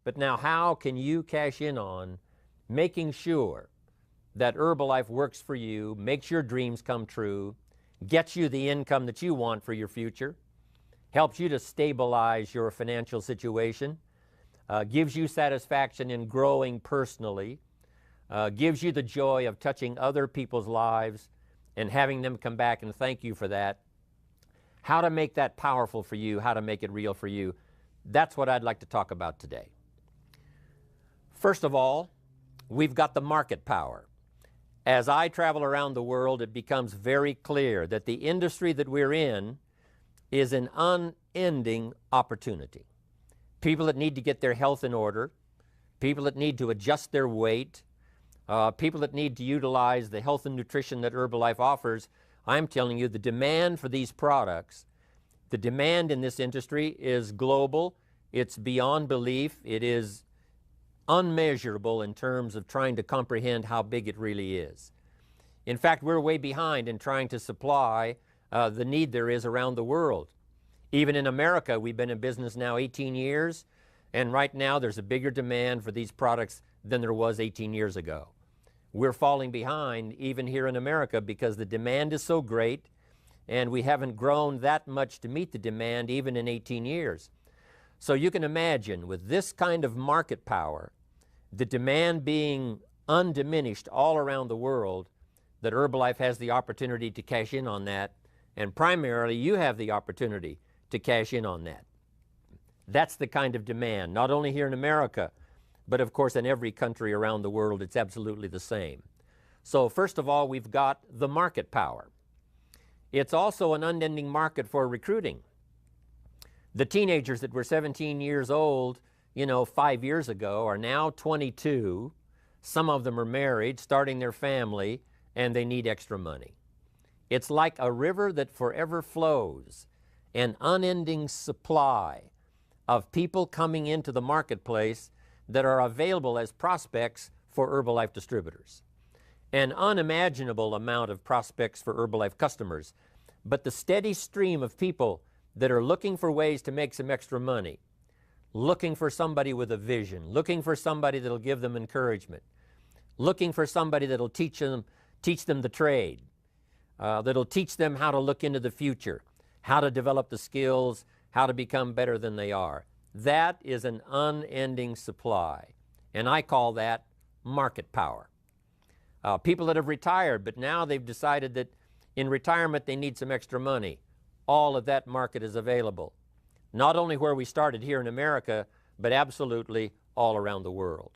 But now how can you cash in on making sure that Herbalife works for you, makes your dreams come true, gets you the income that you want for your future, helps you to stabilize your financial situation, gives you satisfaction in growing personally, gives you the joy of touching other people's lives and having them come back and thank you for that. How to make that powerful for you, how to make it real for you. That's what I'd like to talk about today. First of all, we've got the market power. As I travel around the world, it becomes very clear that the industry that we're in is an unending opportunity. People that need to get their health in order, people that need to adjust their weight, people that need to utilize the health and nutrition that Herbalife offers. I'm telling you, the demand for these products, the demand in this industry is global. It's beyond belief. It is unmeasurable in terms of trying to comprehend how big it really is. In fact, we're way behind in trying to supply the need there is around the world. Even in America, we've been in business now 18 years, and right now there's a bigger demand for these products than there was 18 years ago. We're falling behind even here in America because the demand is so great, and we haven't grown that much to meet the demand even in 18 years. So you can imagine, with this kind of market power, the demand being undiminished all around the world, that Herbalife has the opportunity to cash in on that, and primarily you have the opportunity to cash in on that. That's the kind of demand, not only here in America, but of course in every country around the world. It's absolutely the same. So first of all, we've got the market power. It's also an unending market for recruiting. The teenagers that were 17 years old, 5 years ago are now 22. Some of them are married, starting their family, and they need extra money. It's like a river that forever flows, an unending supply of people coming into the marketplace that are available as prospects for Herbalife distributors. An unimaginable amount of prospects for Herbalife customers, but the steady stream of people that are looking for ways to make some extra money, looking for somebody with a vision, looking for somebody that'll give them encouragement, looking for somebody that'll teach them the trade, that'll teach them how to look into the future, how to develop the skills, how to become better than they are. That is an unending supply, and I call that market power. People that have retired, but now they've decided that in retirement they need some extra money. All of that market is available, not only where we started here in America, but absolutely all around the world.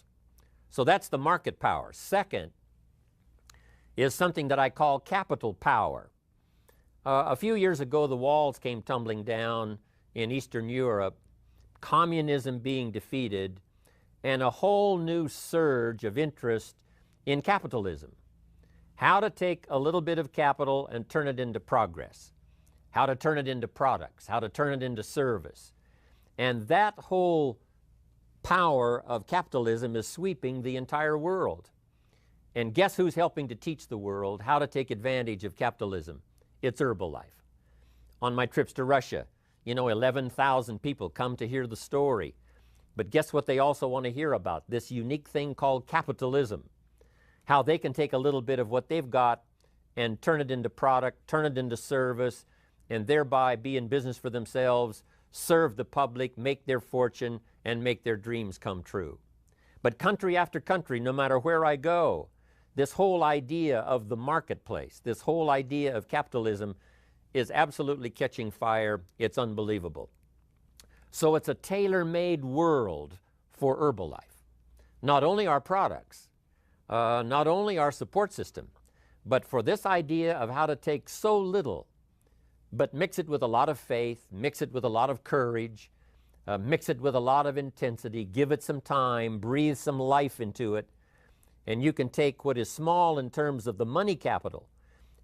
So that's the market power. Second is something that I call capital power. A few years ago, the walls came tumbling down in Eastern Europe, communism being defeated, and a whole new surge of interest in capitalism. How to take a little bit of capital and turn it into progress. How to turn it into products, how to turn it into service. And that whole power of capitalism is sweeping the entire world. And guess who's helping to teach the world how to take advantage of capitalism? It's Herbalife. On my trips to Russia, 11,000 people come to hear the story. But guess what they also want to hear about? This unique thing called capitalism. How they can take a little bit of what they've got and turn it into product, turn it into service, and thereby be in business for themselves, serve the public, make their fortune, and make their dreams come true. But country after country, no matter where I go, this whole idea of the marketplace, this whole idea of capitalism is absolutely catching fire. It's unbelievable. So it's a tailor-made world for Herbalife. Not only our products, not only our support system, but for this idea of how to take so little but mix it with a lot of faith, mix it with a lot of courage, mix it with a lot of intensity, give it some time, breathe some life into it, and you can take what is small in terms of the money capital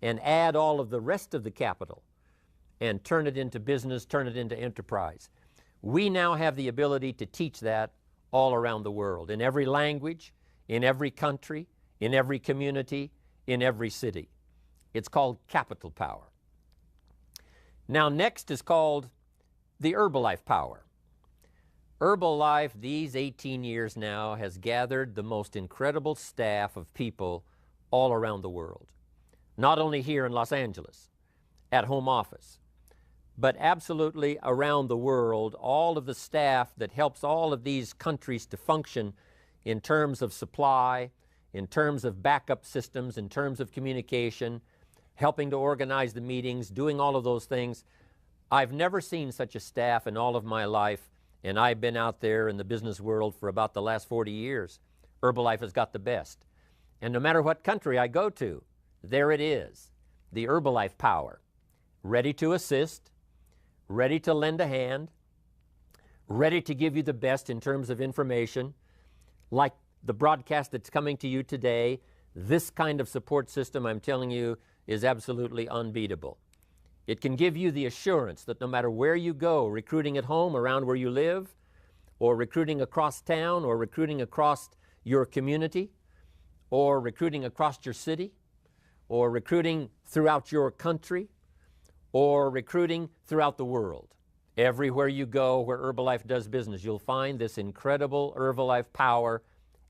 and add all of the rest of the capital and turn it into business, turn it into enterprise. We now have the ability to teach that all around the world, in every language, in every country, in every community, in every city. It's called capital power. Now next is called the Herbalife power. Herbal Life, these 18 years now, has gathered the most incredible staff of people all around the world. Not only here in Los Angeles, at home office, but absolutely around the world, all of the staff that helps all of these countries to function in terms of supply, in terms of backup systems, in terms of communication, helping to organize the meetings, doing all of those things. I've never seen such a staff in all of my life, and I've been out there in the business world for about the last 40 years. Herbalife has got the best. And no matter what country I go to, there it is, the Herbalife power. Ready to assist, ready to lend a hand, ready to give you the best in terms of information. Like the broadcast that's coming to you today, this kind of support system, I'm telling you, is absolutely unbeatable. It can give you the assurance that no matter where you go, recruiting at home, around where you live, or recruiting across town, or recruiting across your community, or recruiting across your city, or recruiting throughout your country, or recruiting throughout the world. Everywhere you go where Herbalife does business, you'll find this incredible Herbalife power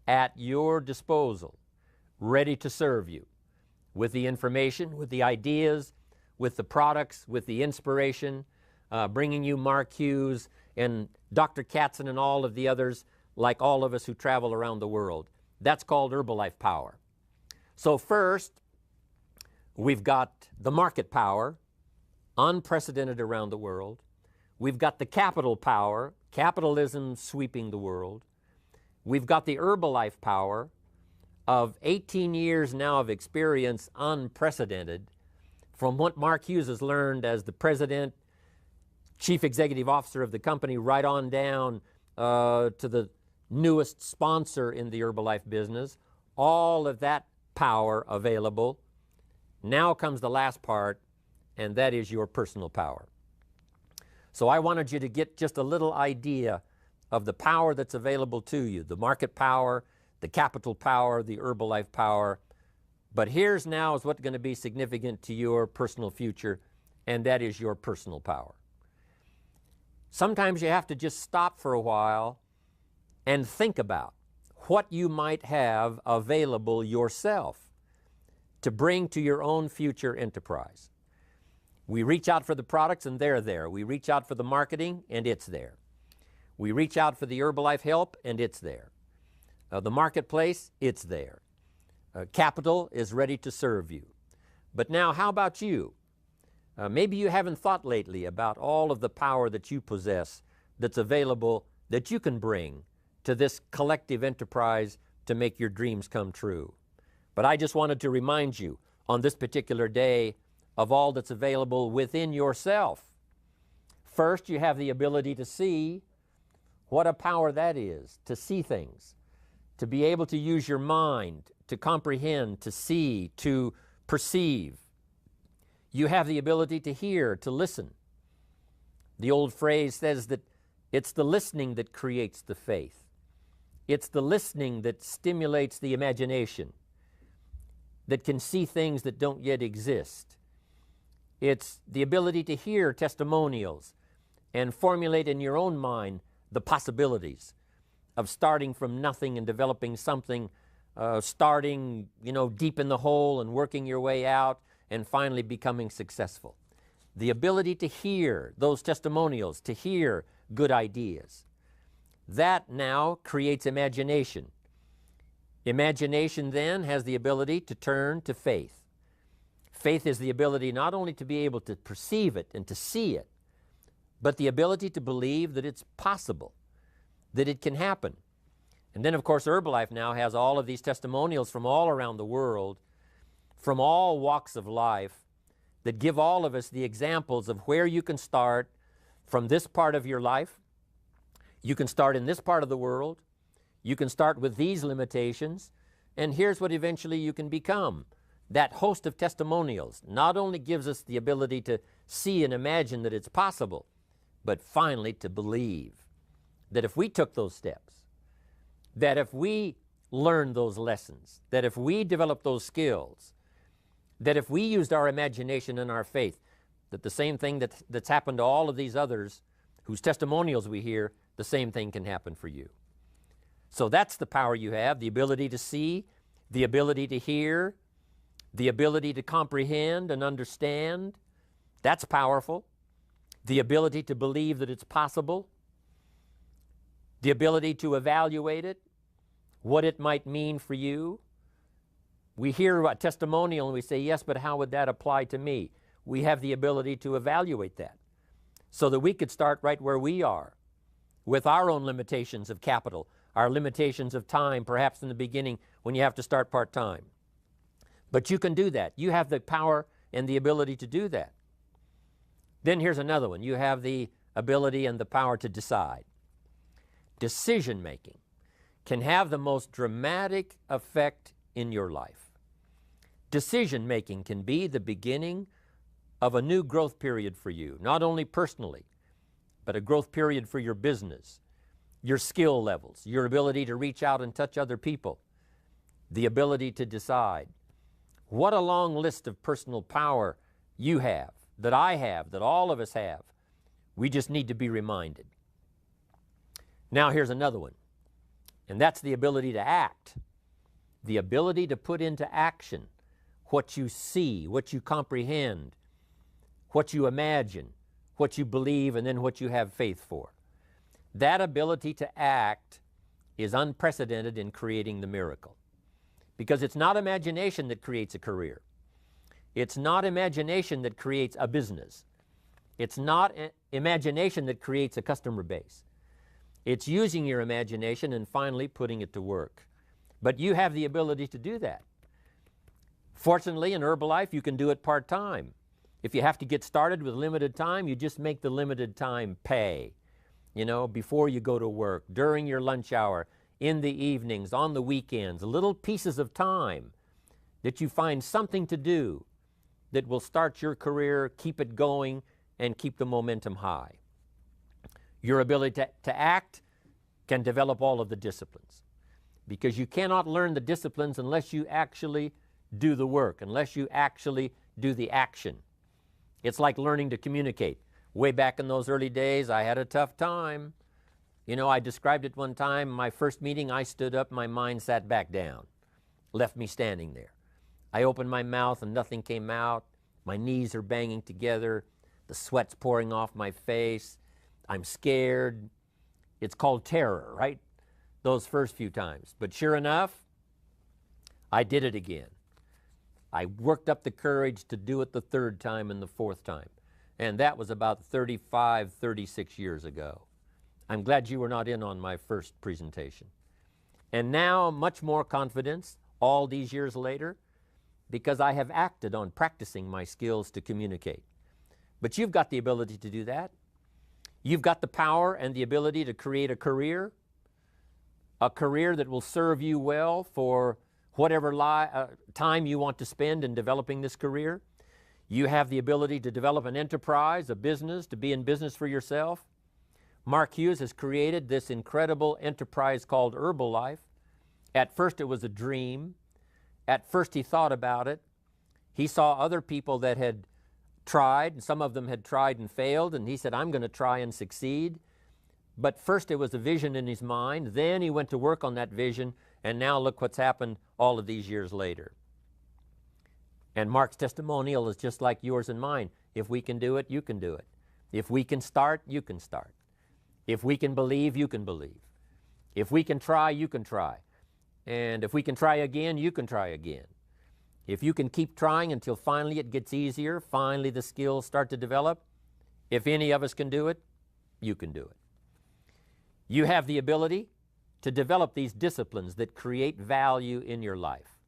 at your disposal, ready to serve you with the information, with the ideas, with the products, with the inspiration, bringing you Mark Hughes and Dr. Katzen and all of the others, like all of us who travel around the world. That's called Herbalife power. So first, we've got the market power, unprecedented around the world. We've got the capital power, capitalism sweeping the world. We've got the Herbalife power of 18 years now of experience, unprecedented, from what Mark Hughes has learned as the president, chief executive officer of the company, right on down to the newest sponsor in the Herbalife business. All of that power available. Now comes the last part, and that is your personal power. So I wanted you to get just a little idea of the power that's available to you, the market power, the capital power, the Herbalife power. But here's now is what's going to be significant to your personal future, and that is your personal power. Sometimes you have to just stop for a while and think about what you might have available yourself to bring to your own future enterprise. We reach out for the products and they're there. We reach out for the marketing and it's there. We reach out for the Herbalife help and it's there. The marketplace, it's there. Capital is ready to serve you. But now how about you? Maybe you haven't thought lately about all of the power that you possess that's available that you can bring to this collective enterprise to make your dreams come true. But I just wanted to remind you on this particular day of all that's available within yourself. First, you have the ability to see. What a power that is, to see things, to be able to use your mind, to comprehend, to see, to perceive. You have the ability to hear, to listen. The old phrase says that it's the listening that creates the faith. It's the listening that stimulates the imagination, that can see things that don't yet exist. It's the ability to hear testimonials and formulate in your own mind the possibilities of starting from nothing and developing something, starting, deep in the hole and working your way out and finally becoming successful. The ability to hear those testimonials, to hear good ideas. That now creates imagination. Imagination then has the ability to turn to faith. Faith is the ability not only to be able to perceive it and to see it, but the ability to believe that it's possible, that it can happen. And then, of course, Herbalife now has all of these testimonials from all around the world, from all walks of life, that give all of us the examples of where you can start from this part of your life. You can start in this part of the world. You can start with these limitations. And here's what eventually you can become. That host of testimonials not only gives us the ability to see and imagine that it's possible, but finally to believe that if we took those steps, that if we learned those lessons, that if we developed those skills, that if we used our imagination and our faith, that the same thing that's happened to all of these others whose testimonials we hear, the same thing can happen for you. So that's the power you have, the ability to see, the ability to hear, the ability to comprehend and understand. That's powerful. The ability to believe that it's possible, the ability to evaluate it, what it might mean for you. We hear a testimonial and we say, yes, but how would that apply to me? We have the ability to evaluate that so that we could start right where we are with our own limitations of capital, our limitations of time, perhaps in the beginning when you have to start part-time. But you can do that. You have the power and the ability to do that. Then here's another one. You have the ability and the power to decide. Decision-making can have the most dramatic effect in your life. Decision-making can be the beginning of a new growth period for you, not only personally, but a growth period for your business, your skill levels, your ability to reach out and touch other people, the ability to decide. What a long list of personal power you have, that I have, that all of us have. We just need to be reminded. Now here's another one, and that's the ability to act, the ability to put into action what you see, what you comprehend, what you imagine, what you believe, and then what you have faith for. That ability to act is unprecedented in creating the miracle. Because it's not imagination that creates a career. It's not imagination that creates a business. It's not imagination that creates a customer base. It's using your imagination and finally putting it to work. But you have the ability to do that. Fortunately, in Herbal Life, you can do it part-time. If you have to get started with limited time, you just make the limited time pay. You know, before you go to work, during your lunch hour, in the evenings, on the weekends, little pieces of time that you find something to do that will start your career, keep it going, and keep the momentum high. Your ability to act can develop all of the disciplines, because you cannot learn the disciplines unless you actually do the work, unless you actually do the action. It's like learning to communicate. Way back in those early days, I had a tough time. You know, I described it one time, my first meeting, I stood up, my mind sat back down, left me standing there. I opened my mouth and nothing came out. My knees are banging together. The sweat's pouring off my face. I'm scared. It's called terror, right? Those first few times. But sure enough, I did it again. I worked up the courage to do it the third time and the fourth time. And that was about 35, 36 years ago. I'm glad you were not in on my first presentation. And now much more confidence all these years later, because I have acted on practicing my skills to communicate. But you've got the ability to do that. You've got the power and the ability to create a career that will serve you well for whatever time you want to spend in developing this career. You have the ability to develop an enterprise, a business, to be in business for yourself. Mark Hughes has created this incredible enterprise called Herbal Life. At first it was a dream. At first he thought about it. He saw other people that had tried, and some of them had tried and failed, and he said, I'm going to try and succeed. But first it was a vision in his mind, then he went to work on that vision, and now look what's happened all of these years later. And Mark's testimonial is just like yours and mine. If we can do it, you can do it. If we can start, you can start. If we can believe, you can believe. If we can try, you can try. And if we can try again, you can try again. If you can keep trying until finally it gets easier, finally the skills start to develop, if any of us can do it, you can do it. You have the ability to develop these disciplines that create value in your life.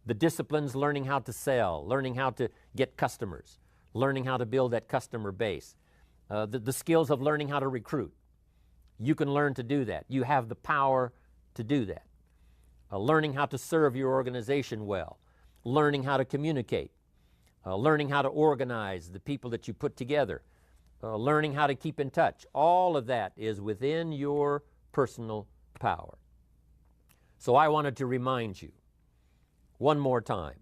The disciplines, learning how to sell, learning how to get customers, learning how to build that customer base, the skills of learning how to recruit. You can learn to do that. You have the power to do that. Learning how to serve your organization well, learning how to communicate, learning how to organize the people that you put together, learning how to keep in touch. All of that is within your personal power. So I wanted to remind you one more time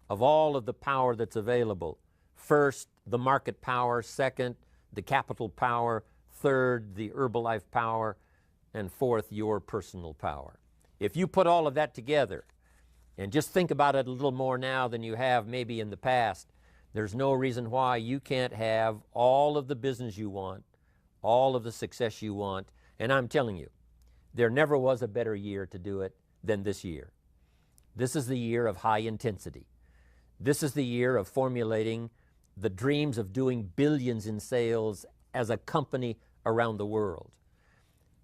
of all of the power that's available. First, the market power. Second, the capital power. third, the Herbalife power, and fourth, your personal power. If you put all of that together and just think about it a little more now than you have maybe in the past, there's no reason why you can't have all of the business you want, all of the success you want. And I'm telling you, there never was a better year to do it than this year. This is the year of high intensity. This is the year of formulating the dreams of doing billions in sales as a company around the world.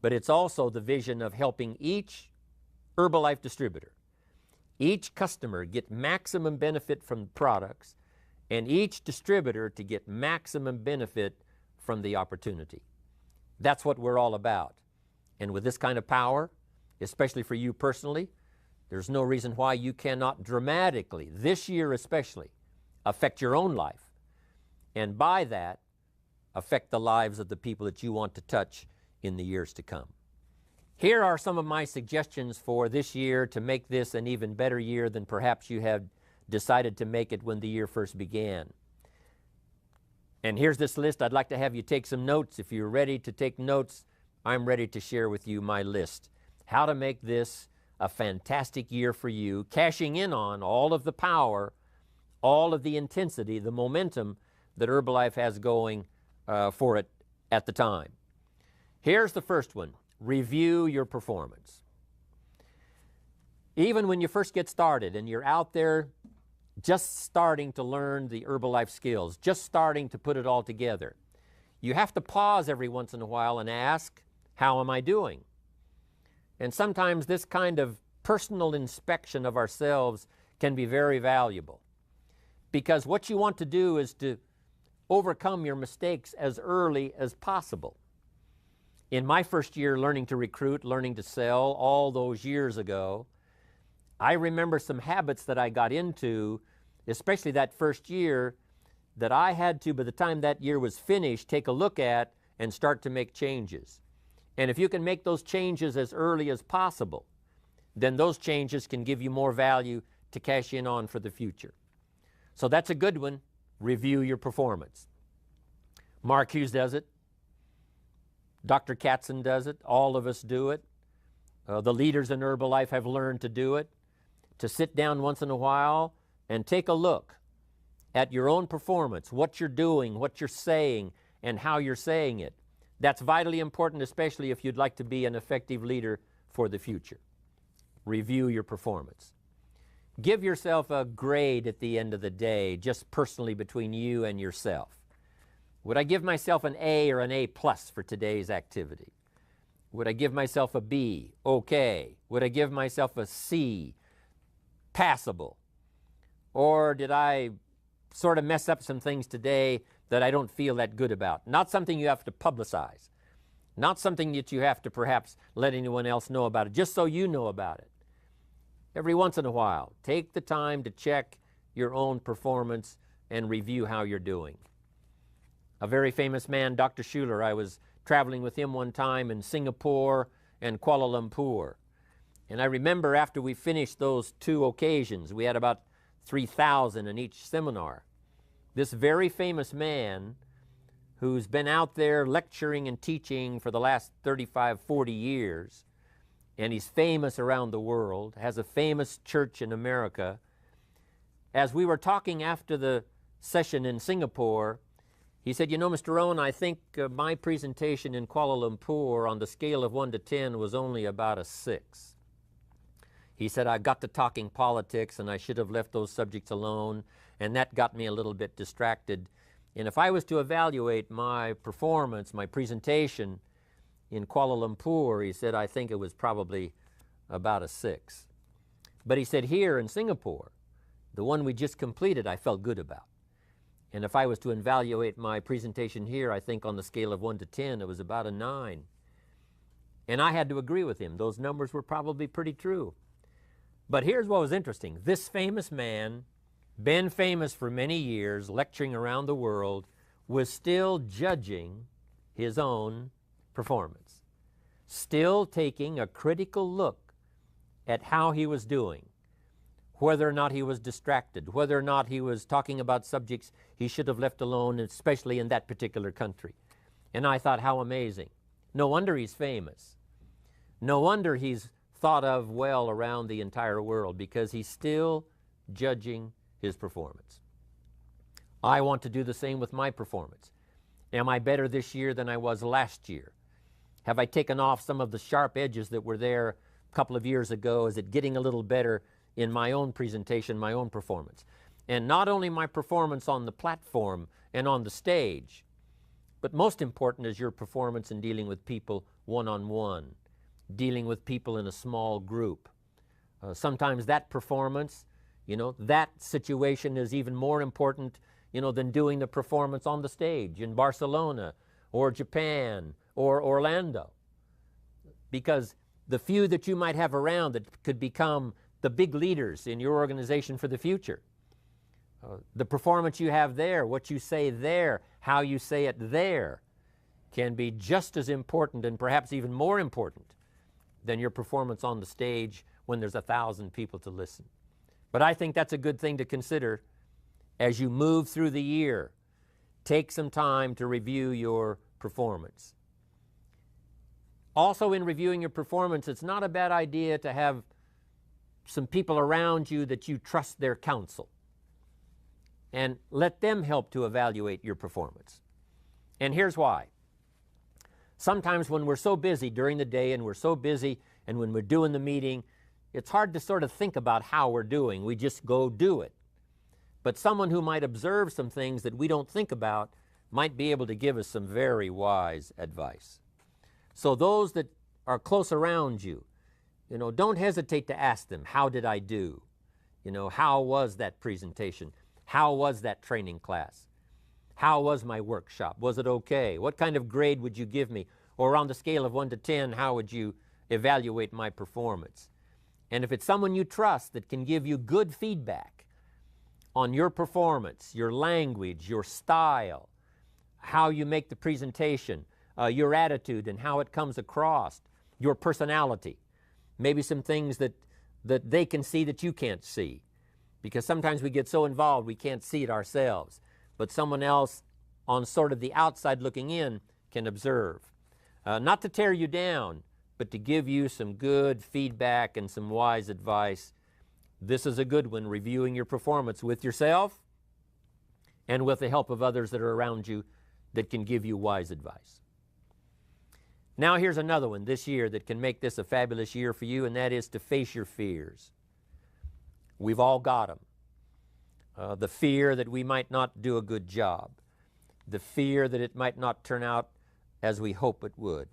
But it's also the vision of helping each Herbalife distributor, each customer get maximum benefit from products, and each distributor to get maximum benefit from the opportunity. That's what we're all about. And with this kind of power, especially for you personally, there's no reason why you cannot dramatically, this year especially, affect your own life, and by that, affect the lives of the people that you want to touch in the years to come. Here are some of my suggestions for this year to make this an even better year than perhaps you had decided to make it when the year first began. And here's this list. I'd like to have you take some notes. If you're ready to take notes, I'm ready to share with you my list. How to make this a fantastic year for you, cashing in on all of the power, all of the intensity, the momentum that Herbalife has going for it at the time. Here's the first one. Review your performance. Even when you first get started and you're out there just starting to learn the Herbalife skills, just starting to put it all together, you have to pause every once in a while and ask, how am I doing? And sometimes this kind of personal inspection of ourselves can be very valuable, because what you want to do is to overcome your mistakes as early as possible. In my first year learning to recruit, learning to sell, all those years ago, I remember some habits that I got into, especially that first year, that I had to, by the time that year was finished, take a look at and start to make changes. And if you can make those changes as early as possible, then those changes can give you more value to cash in on for the future. So that's a good one. Review your performance. Mark Hughes does it. Dr. Katzen does it. All of us do it. The leaders in Herbalife have learned to do it, to sit down once in a while and take a look at your own performance, what you're doing, what you're saying, and how you're saying it. That's vitally important, especially if you'd like to be an effective leader for the future. Review your performance. Give yourself a grade at the end of the day, just personally between you and yourself. Would I give myself an A or an A+ for today's activity? Would I give myself a B? Okay. Would I give myself a C? Passable. Or did I sort of mess up some things today that I don't feel that good about? Not something you have to publicize. Not something that you have to perhaps let anyone else know about it, just so you know about it. Every once in a while, take the time to check your own performance and review how you're doing. A very famous man, Dr. Schuler, I was traveling with him one time in Singapore and Kuala Lumpur. And I remember after we finished those two occasions, we had about 3,000 in each seminar. This very famous man, who's been out there lecturing and teaching for the last 35, 40 years, and he's famous around the world, has a famous church in America. As we were talking after the session in Singapore, he said, you know, Mr. Rohn, I think my presentation in Kuala Lumpur on the scale of 1 to 10 was only about a 6. He said, I got to talking politics and I should have left those subjects alone, and that got me a little bit distracted. And if I was to evaluate my performance, my presentation in Kuala Lumpur, he said, I think it was probably about a 6. But he said, here in Singapore, the one we just completed, I felt good about. And if I was to evaluate my presentation here, I think on the scale of 1 to 10, it was about a 9. And I had to agree with him. Those numbers were probably pretty true. But here's what was interesting. This famous man, been famous for many years, lecturing around the world, was still judging his own performance, still taking a critical look at how he was doing, whether or not he was distracted, whether or not he was talking about subjects he should have left alone, especially in that particular country. And I thought, how amazing. No wonder he's famous. No wonder he's thought of well around the entire world, because he's still judging his performance. I want to do the same with my performance. Am I better this year than I was last year? Have I taken off some of the sharp edges that were there a couple of years ago? Is it getting a little better in my own presentation, my own performance? And not only my performance on the platform and on the stage, but most important is your performance in dealing with people one-on-one, dealing with people in a small group. Sometimes that performance, that situation is even more important, than doing the performance on the stage in Barcelona or Japan or Orlando. Because the few that you might have around that could become the big leaders in your organization for the future. The performance you have there, what you say there, how you say it there, can be just as important and perhaps even more important than your performance on the stage when there's 1,000 people to listen. But I think that's a good thing to consider as you move through the year. Take some time to review your performance. Also, in reviewing your performance, it's not a bad idea to have some people around you that you trust their counsel, and let them help to evaluate your performance. And here's why. Sometimes when we're so busy during the day and we're so busy and when we're doing the meeting, it's hard to sort of think about how we're doing. We just go do it. But someone who might observe some things that we don't think about might be able to give us some very wise advice. So those that are close around you, don't hesitate to ask them, how did I do? How was that presentation? How was that training class? How was my workshop? Was it okay? What kind of grade would you give me? Or on the scale of 1 to 10, how would you evaluate my performance? And if it's someone you trust that can give you good feedback on your performance, your language, your style, how you make the presentation, your attitude and how it comes across, your personality, maybe some things that they can see that you can't see. Because sometimes we get so involved we can't see it ourselves. But someone else on sort of the outside looking in can observe. Not to tear you down, but to give you some good feedback and some wise advice. This is a good one, reviewing your performance with yourself and with the help of others that are around you that can give you wise advice. Now here's another one this year that can make this a fabulous year for you, and that is to face your fears. We've all got them. The fear that we might not do a good job. The fear that it might not turn out as we hope it would.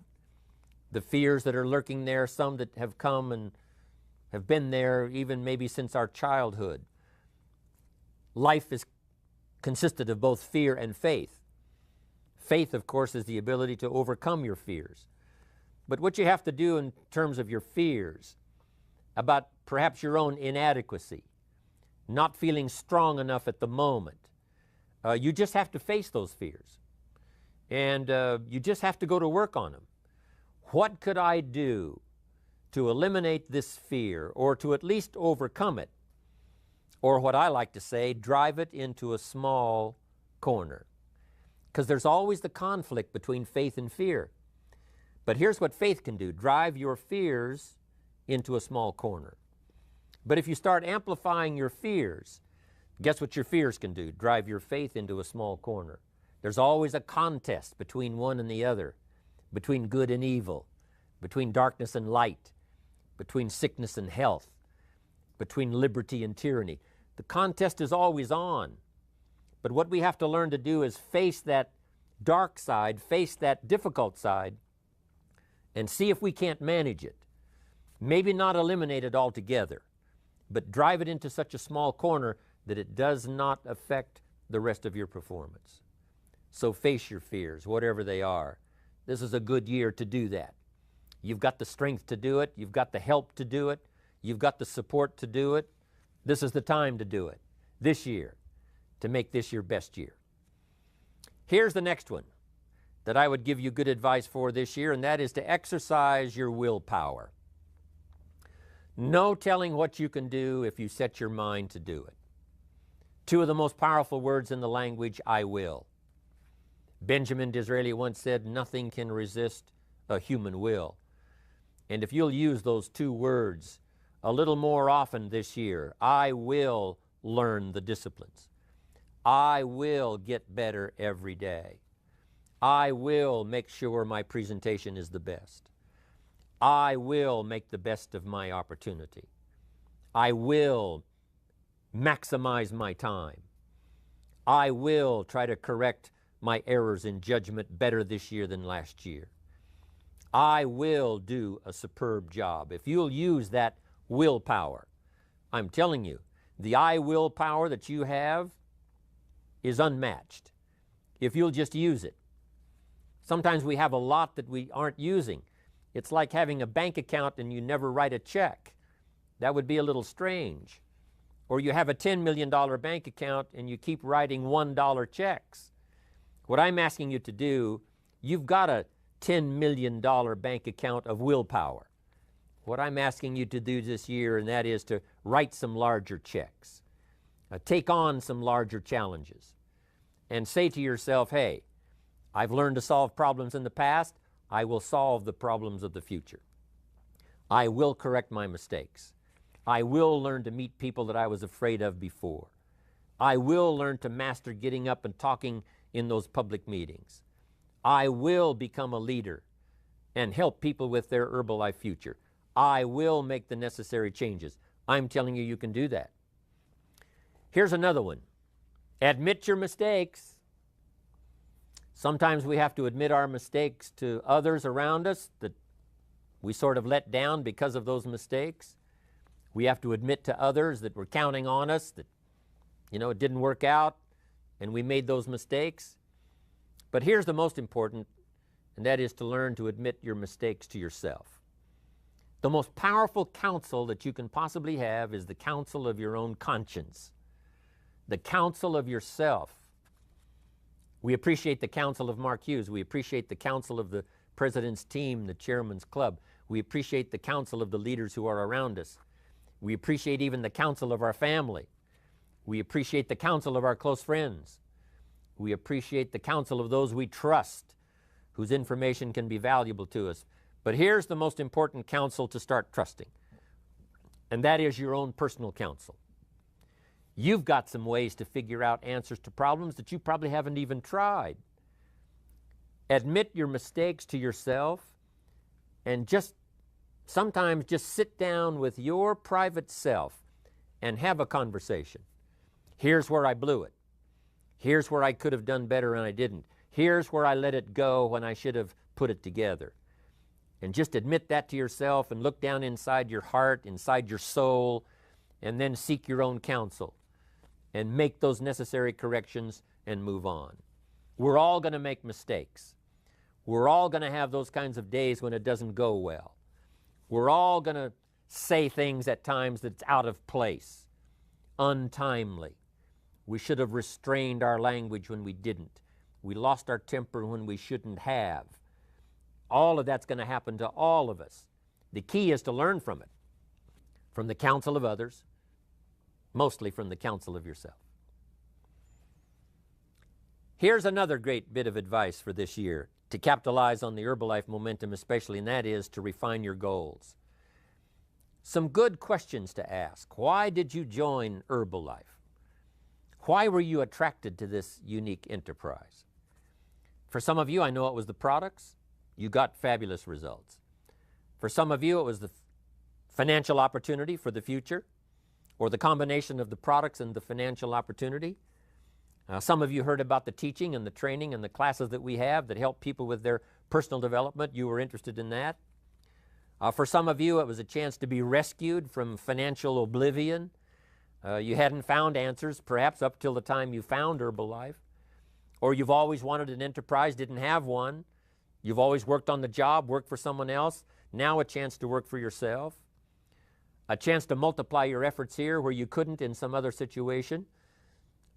The fears that are lurking there, some that have come and have been there even maybe since our childhood. Life is consisted of both fear and faith. Faith, of course, is the ability to overcome your fears. But what you have to do in terms of your fears, about perhaps your own inadequacy, not feeling strong enough at the moment, you just have to face those fears. And you just have to go to work on them. What could I do to eliminate this fear, or to at least overcome it? Or what I like to say, drive it into a small corner. Because there's always the conflict between faith and fear. But here's what faith can do. Drive your fears into a small corner. But if you start amplifying your fears, guess what your fears can do? Drive your faith into a small corner. There's always a contest between one and the other, between good and evil, between darkness and light, between sickness and health, between liberty and tyranny. The contest is always on. But what we have to learn to do is face that dark side, face that difficult side, and see if we can't manage it. Maybe not eliminate it altogether, but drive it into such a small corner that it does not affect the rest of your performance. So face your fears, whatever they are. This is a good year to do that. You've got the strength to do it. You've got the help to do it. You've got the support to do it. This is the time to do it, this year, to make this your best year. Here's the next one that I would give you good advice for this year, and that is to exercise your willpower. No telling what you can do if you set your mind to do it. Two of the most powerful words in the language, I will. Benjamin Disraeli once said, nothing can resist a human will. And if you'll use those two words a little more often this year, I will learn the disciplines. I will get better every day. I will make sure my presentation is the best. I will make the best of my opportunity. I will maximize my time. I will try to correct my errors in judgment better this year than last year. I will do a superb job. If you'll use that willpower, I'm telling you, the I will power that you have is unmatched if you'll just use it. Sometimes we have a lot that we aren't using. It's like having a bank account and you never write a check. That would be a little strange. Or you have a $10 million bank account and you keep writing $1 checks. What I'm asking you to do, you've got a $10 million bank account of willpower. What I'm asking you to do this year, and that is to write some larger checks. Take on some larger challenges. And say to yourself, hey, I've learned to solve problems in the past. I will solve the problems of the future. I will correct my mistakes. I will learn to meet people that I was afraid of before. I will learn to master getting up and talking in those public meetings. I will become a leader and help people with their Herbalife future. I will make the necessary changes. I'm telling you, you can do that. Here's another one. Admit your mistakes. Sometimes we have to admit our mistakes to others around us that we sort of let down because of those mistakes. We have to admit to others that we're counting on us, that, it didn't work out and we made those mistakes. But here's the most important, and that is to learn to admit your mistakes to yourself. The most powerful counsel that you can possibly have is the counsel of your own conscience, the counsel of yourself. We appreciate the counsel of Mark Hughes. We appreciate the counsel of the president's team, the chairman's club. We appreciate the counsel of the leaders who are around us. We appreciate even the counsel of our family. We appreciate the counsel of our close friends. We appreciate the counsel of those we trust, whose information can be valuable to us. But here's the most important counsel to start trusting, and that is your own personal counsel. You've got some ways to figure out answers to problems that you probably haven't even tried. Admit your mistakes to yourself and sometimes just sit down with your private self and have a conversation. Here's where I blew it. Here's where I could have done better and I didn't. Here's where I let it go when I should have put it together. And just admit that to yourself and look down inside your heart, inside your soul, and then seek your own counsel and make those necessary corrections and move on. We're all going to make mistakes. We're all going to have those kinds of days when it doesn't go well. We're all going to say things at times that's out of place, untimely. We should have restrained our language when we didn't. We lost our temper when we shouldn't have. All of that's going to happen to all of us. The key is to learn from it, from the counsel of others, mostly from the counsel of yourself. Here's another great bit of advice for this year to capitalize on the Herbalife momentum especially, and that is to refine your goals. Some good questions to ask. Why did you join Herbalife? Why were you attracted to this unique enterprise? For some of you, I know it was the products. You got fabulous results. For some of you, it was the financial opportunity for the future, or the combination of the products and the financial opportunity. Some of you heard about the teaching and the training and the classes that we have that help people with their personal development. You were interested in that. For some of you, it was a chance to be rescued from financial oblivion. You hadn't found answers, perhaps up till the time you found Herbalife. Or you've always wanted an enterprise, didn't have one. You've always worked on the job, worked for someone else. Now a chance to work for yourself. A chance to multiply your efforts here where you couldn't in some other situation.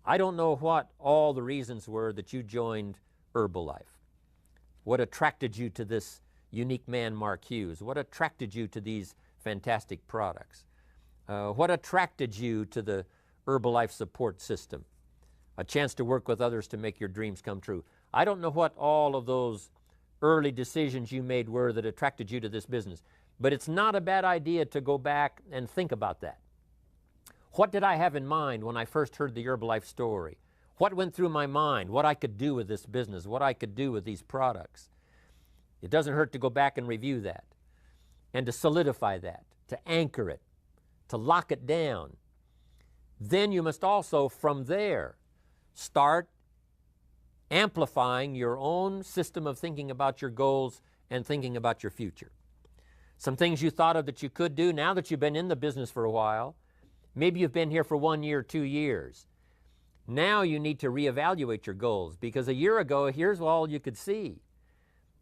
I don't know what all the reasons were that you joined Herbalife. What attracted you to this unique man, Mark Hughes? What attracted you to these fantastic products? What attracted you to the Herbalife support system? A chance to work with others to make your dreams come true. I don't know what all of those early decisions you made were that attracted you to this business, but it's not a bad idea to go back and think about that. What did I have in mind when I first heard the Herbalife story? What went through my mind? What I could do with this business? What I could do with these products? It doesn't hurt to go back and review that and to solidify that, to anchor it, to lock it down. Then you must also, from there, start amplifying your own system of thinking about your goals and thinking about your future. Some things you thought of that you could do now that you've been in the business for a while. Maybe you've been here for 1 year, 2 years. Now you need to reevaluate your goals, because a year ago, here's all you could see.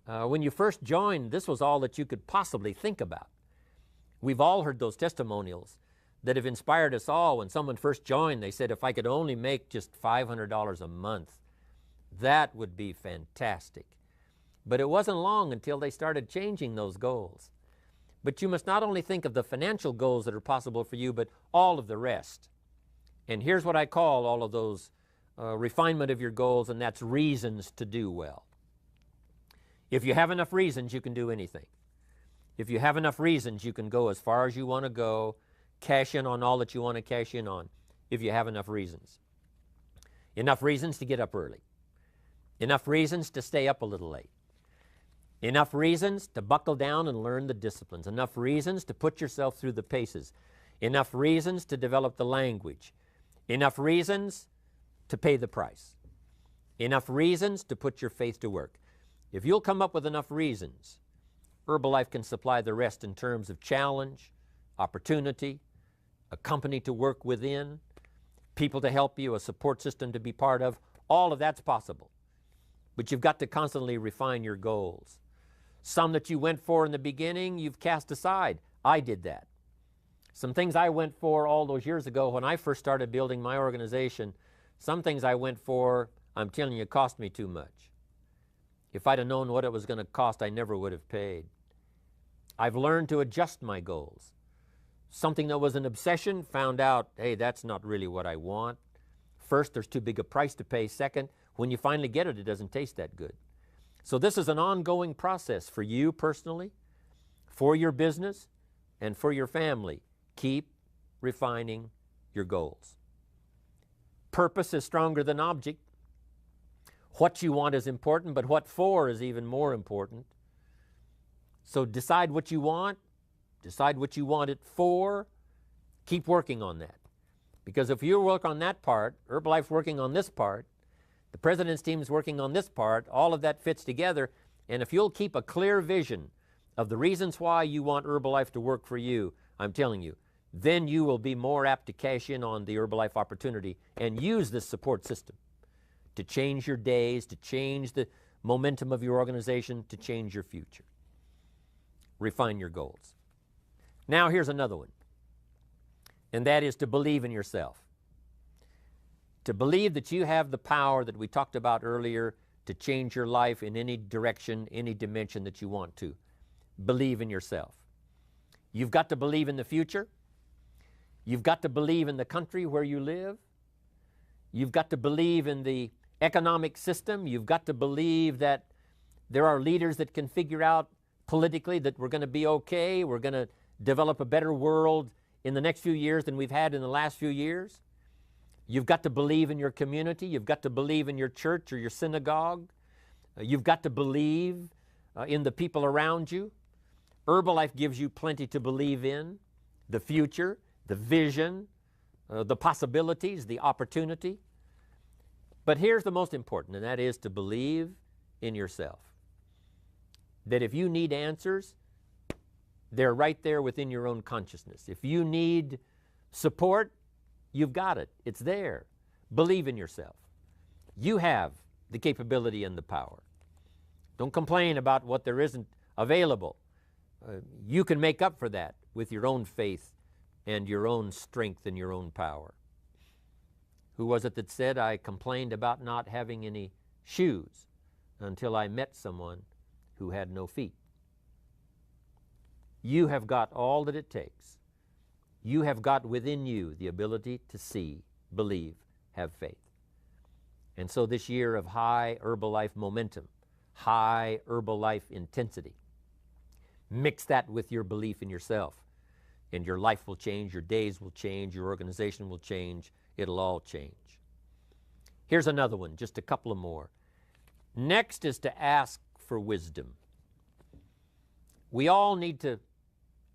When you first joined, this was all that you could possibly think about. We've all heard those testimonials that have inspired us all. When someone first joined, they said, if I could only make just $500 a month, that would be fantastic. But it wasn't long until they started changing those goals. But you must not only think of the financial goals that are possible for you, but all of the rest. And here's what I call all of those refinement of your goals, and that's reasons to do well. If you have enough reasons, you can do anything. If you have enough reasons, you can go as far as you want to go, cash in on all that you want to cash in on, if you have enough reasons. Enough reasons to get up early. Enough reasons to stay up a little late. Enough reasons to buckle down and learn the disciplines. Enough reasons to put yourself through the paces. Enough reasons to develop the language. Enough reasons to pay the price. Enough reasons to put your faith to work. If you'll come up with enough reasons, Herbalife can supply the rest in terms of challenge, opportunity, a company to work within, people to help you, a support system to be part of. All of that's possible. But you've got to constantly refine your goals. Some that you went for in the beginning, you've cast aside. I did that. Some things I went for all those years ago when I first started building my organization, some things I went for, I'm telling you, it cost me too much. If I'd have known what it was going to cost, I never would have paid. I've learned to adjust my goals. Something that was an obsession, found out, hey, that's not really what I want. First, there's too big a price to pay. Second, when you finally get it, it doesn't taste that good. So this is an ongoing process for you personally, for your business, and for your family. Keep refining your goals. Purpose is stronger than object. What you want is important, but what for is even more important. So decide what you want. Decide what you want it for. Keep working on that. Because if you work on that part, Herbalife's working on this part, the President's team's working on this part, all of that fits together. And if you'll keep a clear vision of the reasons why you want Herbalife to work for you, I'm telling you, then you will be more apt to cash in on the Herbalife opportunity and use this support system to change your days, to change the momentum of your organization, to change your future. Refine your goals. Now here's another one, and that is to believe in yourself. To believe that you have the power that we talked about earlier to change your life in any direction, any dimension that you want to. Believe in yourself. You've got to believe in the future. You've got to believe in the country where you live. You've got to believe in the economic system. You've got to believe that there are leaders that can figure out politically that we're going to be okay. We're going to develop a better world in the next few years than we've had in the last few years. You've got to believe in your community. You've got to believe in your church or your synagogue. You've got to believe in the people around you. Herbalife gives you plenty to believe in: the future, the vision, the possibilities, the opportunity. But here's the most important, and that is to believe in yourself. That if you need answers, they're right there within your own consciousness. If you need support, you've got it. It's there. Believe in yourself. You have the capability and the power. Don't complain about what there isn't available. You can make up for that with your own faith and your own strength and your own power. Who was it that said, I complained about not having any shoes until I met someone who had no feet? You have got all that it takes. You have got within you the ability to see, believe, have faith. And so this year of high Herbalife momentum, high Herbalife intensity, mix that with your belief in yourself, and your life will change, your days will change, your organization will change, it'll all change. Here's another one, just a couple of more. Next is to ask for wisdom. We all need to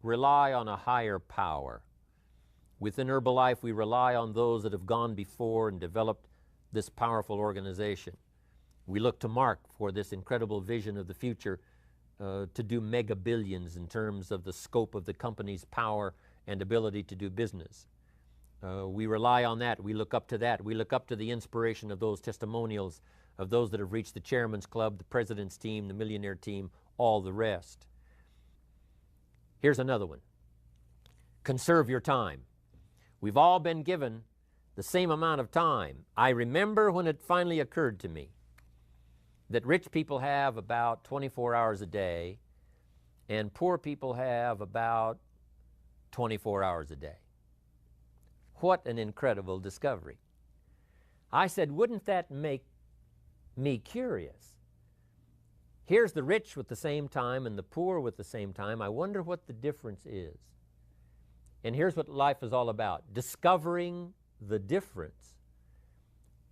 rely on a higher power. Within Herbalife, we rely on those that have gone before and developed this powerful organization. We look to Mark for this incredible vision of the future to do mega billions in terms of the scope of the company's power and ability to do business. We rely on that. We look up to that. We look up to the inspiration of those testimonials of those that have reached the Chairman's Club, the President's team, the Millionaire team, all the rest. Here's another one. Conserve your time. We've all been given the same amount of time. I remember when it finally occurred to me that rich people have about 24 hours a day and poor people have about 24 hours a day. What an incredible discovery. I said, wouldn't that make me curious? Here's the rich with the same time and the poor with the same time. I wonder what the difference is. And here's what life is all about, discovering the difference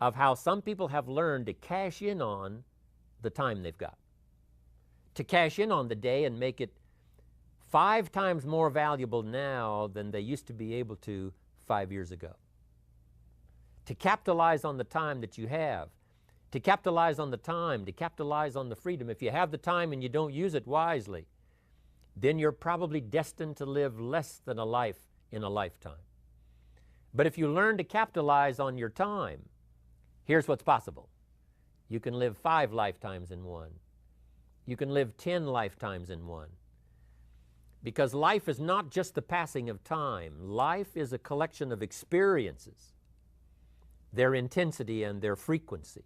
of how some people have learned to cash in on the time they've got, to cash in on the day and make it 5 times more valuable now than they used to be able to 5 years ago. To capitalize on the time that you have, to capitalize on the time, to capitalize on the freedom. If you have the time and you don't use it wisely, then you're probably destined to live less than a life in a lifetime. But if you learn to capitalize on your time, here's what's possible. You can live 5 lifetimes in one. You can live 10 lifetimes in one. Because life is not just the passing of time. Life is a collection of experiences, their intensity and their frequency.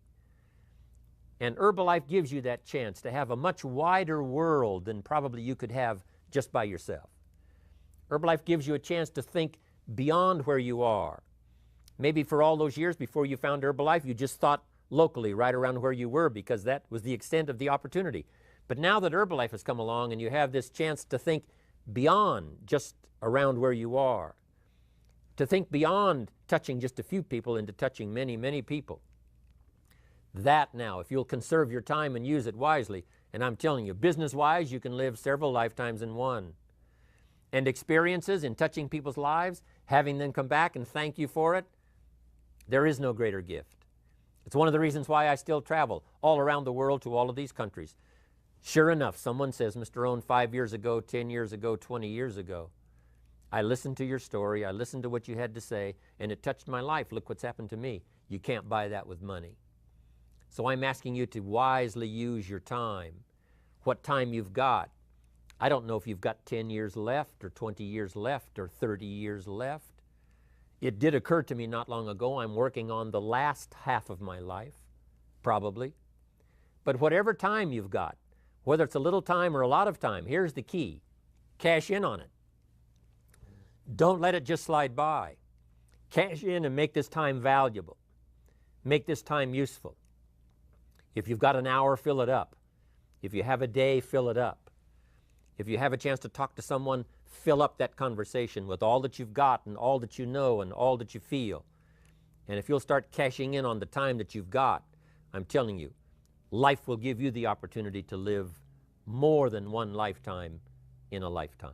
And Herbalife gives you that chance to have a much wider world than probably you could have just by yourself. Herbalife gives you a chance to think beyond where you are. Maybe for all those years before you found Herbalife, you just thought locally, right around where you were, because that was the extent of the opportunity. But now that Herbalife has come along and you have this chance to think beyond just around where you are, to think beyond touching just a few people into touching many, many people. That now, if you'll conserve your time and use it wisely, and I'm telling you, business-wise, you can live several lifetimes in one. And experiences in touching people's lives, having them come back and thank you for it, there is no greater gift. It's one of the reasons why I still travel all around the world to all of these countries. Sure enough, someone says, Mr. Rohn, 5 years ago, 10 years ago, 20 years ago, I listened to your story, I listened to what you had to say, and it touched my life. Look what's happened to me. You can't buy that with money. So I'm asking you to wisely use your time, what time you've got. I don't know if you've got 10 years left or 20 years left or 30 years left. It did occur to me not long ago, I'm working on the last half of my life, probably. But whatever time you've got, whether it's a little time or a lot of time, here's the key. Cash in on it. Don't let it just slide by. Cash in and make this time valuable. Make this time useful. If you've got an hour, fill it up. If you have a day, fill it up. If you have a chance to talk to someone, fill up that conversation with all that you've got and all that you know and all that you feel. And if you'll start cashing in on the time that you've got, I'm telling you, life will give you the opportunity to live more than one lifetime in a lifetime.